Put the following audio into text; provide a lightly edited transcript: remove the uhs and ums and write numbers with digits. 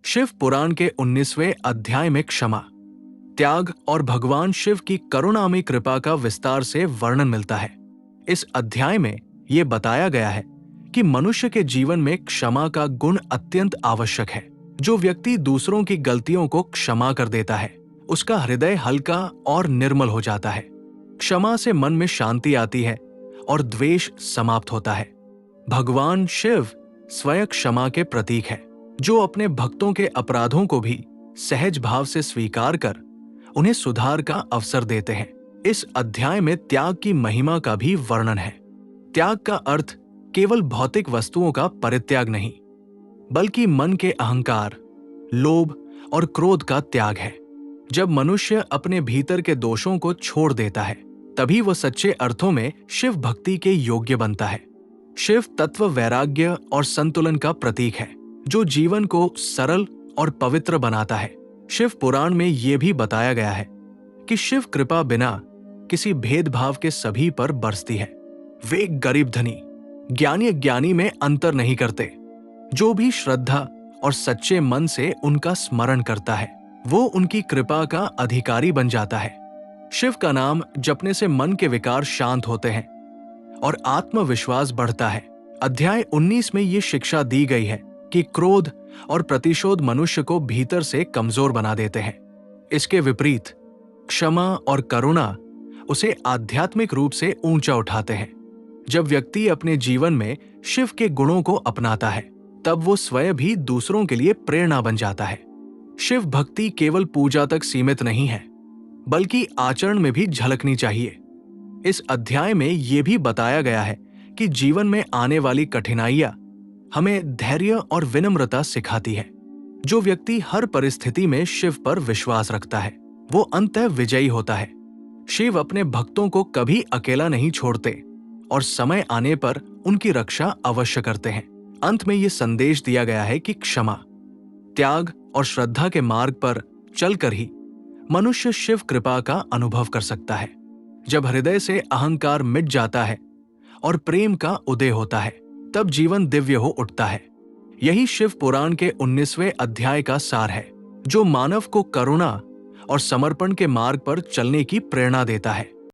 शिव पुराण के 19वें अध्याय में क्षमा, त्याग और भगवान शिव की करुणामयी कृपा का विस्तार से वर्णन मिलता है। इस अध्याय में यह बताया गया है कि मनुष्य के जीवन में क्षमा का गुण अत्यंत आवश्यक है। जो व्यक्ति दूसरों की गलतियों को क्षमा कर देता है, उसका हृदय हल्का और निर्मल हो जाता है। क्षमा से मन में शांति आती है और द्वेष समाप्त होता है। भगवान शिव स्वयं क्षमा के प्रतीक है, जो अपने भक्तों के अपराधों को भी सहज भाव से स्वीकार कर उन्हें सुधार का अवसर देते हैं। इस अध्याय में त्याग की महिमा का भी वर्णन है। त्याग का अर्थ केवल भौतिक वस्तुओं का परित्याग नहीं, बल्कि मन के अहंकार, लोभ और क्रोध का त्याग है। जब मनुष्य अपने भीतर के दोषों को छोड़ देता है, तभी वह सच्चे अर्थों में शिव भक्ति के योग्य बनता है। शिव तत्व वैराग्य और संतुलन का प्रतीक है, जो जीवन को सरल और पवित्र बनाता है। शिव पुराण में यह भी बताया गया है कि शिव कृपा बिना किसी भेदभाव के सभी पर बरसती है। वे गरीब धनी, ज्ञानी अज्ञानी में अंतर नहीं करते। जो भी श्रद्धा और सच्चे मन से उनका स्मरण करता है, वो उनकी कृपा का अधिकारी बन जाता है। शिव का नाम जपने से मन के विकार शांत होते हैं और आत्मविश्वास बढ़ता है। अध्याय 19 में ये शिक्षा दी गई है कि क्रोध और प्रतिशोध मनुष्य को भीतर से कमजोर बना देते हैं। इसके विपरीत क्षमा और करुणा उसे आध्यात्मिक रूप से ऊंचा उठाते हैं। जब व्यक्ति अपने जीवन में शिव के गुणों को अपनाता है, तब वो स्वयं भी दूसरों के लिए प्रेरणा बन जाता है। शिव भक्ति केवल पूजा तक सीमित नहीं है, बल्कि आचरण में भी झलकनी चाहिए। इस अध्याय में यह भी बताया गया है कि जीवन में आने वाली कठिनाइयां हमें धैर्य और विनम्रता सिखाती है। जो व्यक्ति हर परिस्थिति में शिव पर विश्वास रखता है, वो अंततः विजयी होता है। शिव अपने भक्तों को कभी अकेला नहीं छोड़ते और समय आने पर उनकी रक्षा अवश्य करते हैं। अंत में ये संदेश दिया गया है कि क्षमा, त्याग और श्रद्धा के मार्ग पर चलकर ही मनुष्य शिव कृपा का अनुभव कर सकता है। जब हृदय से अहंकार मिट जाता है और प्रेम का उदय होता है, तब जीवन दिव्य हो उठता है। यही शिव पुराण के 19वें अध्याय का सार है, जो मानव को करुणा और समर्पण के मार्ग पर चलने की प्रेरणा देता है।